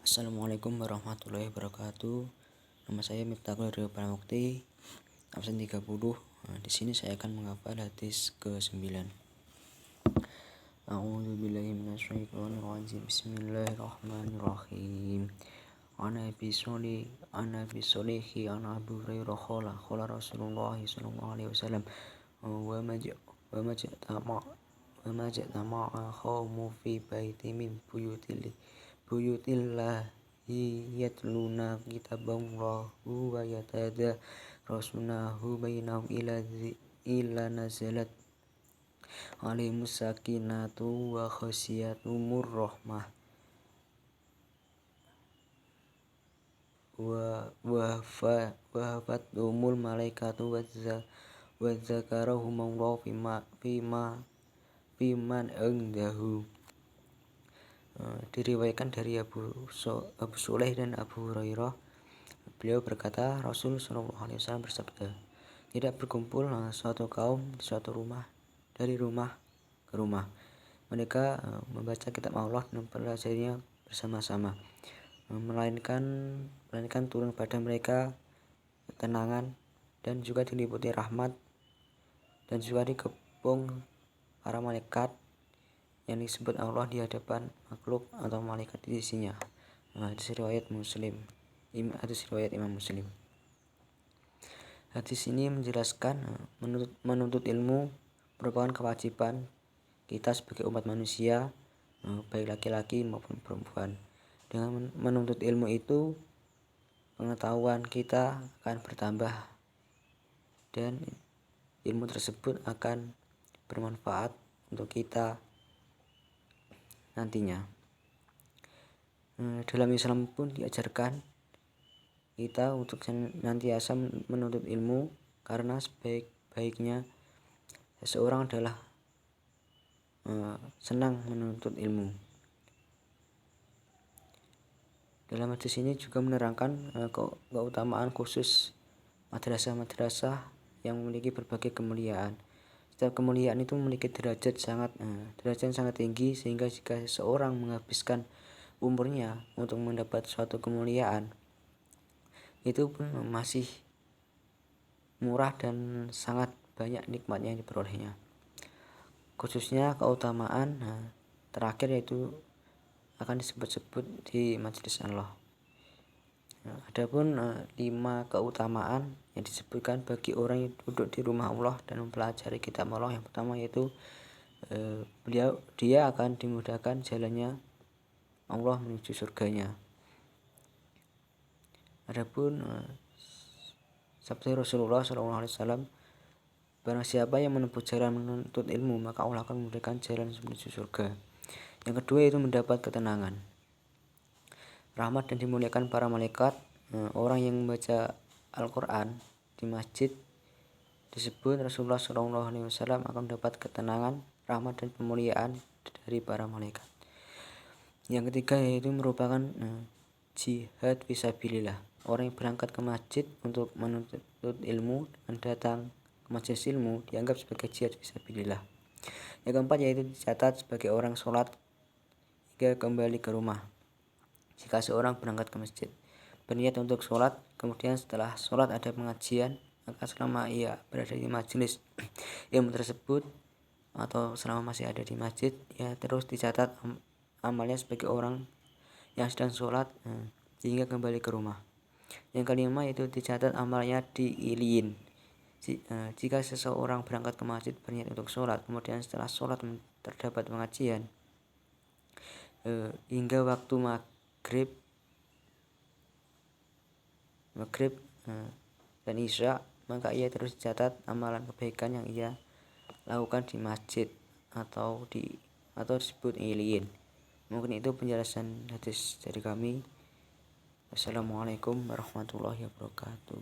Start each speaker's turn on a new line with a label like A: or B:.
A: Assalamualaikum warahmatullahi wabarakatuh. Nama saya Miftahul Ridho Pramukti, absen 30. Di sini saya akan menghafal hadis ke-9. A'udzubillahi minasyaitonir rajim. Bismillahirrahmanirrahim. Ana Abi Sholihi an Abu Hurairah qala Rasulullah sallallahu alaihi wasallam wa majtama'a qaumun fi baitin min buyutillahi yatluna kitaballahu wa yatadarasunahu bainahum illa nazalat alaihimus sakinatu wa khasyiyatumur rahmah wa hafathumul malaikatu wa zakarahumullahu fiman indahu. Diriwayatkan dari Abu Sulaih dan Abu Hurairah. Beliau berkata, Rasul sallallahu alaihi wasallam bersabda, tidak berkumpul suatu kaum di suatu rumah dari rumah ke rumah. Mereka membaca kitab Allah dan mempelajarinya bersama-sama, melainkan turun pada mereka ketenangan dan juga diliputi rahmat dan juga dikepung para malaikat yang disebut Allah di hadapan makhluk atau malaikat di sisinya. Hadis riwayat Imam Muslim. Hadis ini menjelaskan menuntut ilmu merupakan kewajiban kita sebagai umat manusia, baik laki-laki maupun perempuan. Dengan menuntut ilmu itu, pengetahuan kita akan bertambah dan ilmu tersebut akan bermanfaat untuk kita nantinya. Dalam Islam pun diajarkan kita untuk senantiasa menuntut ilmu, karena sebaik-baiknya seseorang adalah senang menuntut ilmu. Dalam hadis ini juga menerangkan keutamaan khusus madrasah-madrasah yang memiliki berbagai kemuliaan. Setiap kemuliaan itu memiliki derajat sangat tinggi, sehingga jika seseorang menghabiskan umurnya untuk mendapat suatu kemuliaan, itu pun masih murah dan sangat banyak nikmat yang diperolehnya. Khususnya keutamaan terakhir yaitu akan disebut-sebut di majelis Allah. Adapun 5 keutamaan yang disebutkan bagi orang yang duduk di rumah Allah dan mempelajari kitab Allah. Yang pertama yaitu dia akan dimudahkan jalannya Allah menuju surganya. Adapun sabda Rasulullah SAW, barang siapa yang menempuh jalan menuntut ilmu, maka Allah akan memudahkan jalan menuju surga. Yang kedua yaitu mendapat ketenangan, rahmat dan dimuliakan para malaikat. Orang yang membaca Al-Quran di masjid disebut Rasulullah SAW akan mendapat ketenangan, rahmat dan pemuliaan dari para malaikat. Yang ketiga yaitu merupakan jihad fisabilillah. Orang yang berangkat ke masjid untuk menuntut ilmu dan datang ke majelis ilmu dianggap sebagai jihad fisabilillah. Yang keempat yaitu dicatat sebagai orang sholat hingga kembali ke rumah. Jika seorang berangkat ke masjid berniat untuk sholat, kemudian setelah sholat ada pengajian, maka selama ia berada di majelis ilmu tersebut atau selama masih ada di masjid, ya terus dicatat amalnya sebagai orang yang sedang sholat hingga kembali ke rumah. Yang kelima yaitu dicatat amalnya di iliin. Jika seseorang berangkat ke masjid berniat untuk sholat, kemudian setelah sholat terdapat pengajian hingga waktu maghrib dan isya, maka ia terus dicatat amalan kebaikan yang ia lakukan di masjid atau disebut iliin. Mungkin itu penjelasan hadis dari kami. Wassalamualaikum warahmatullahi wabarakatuh.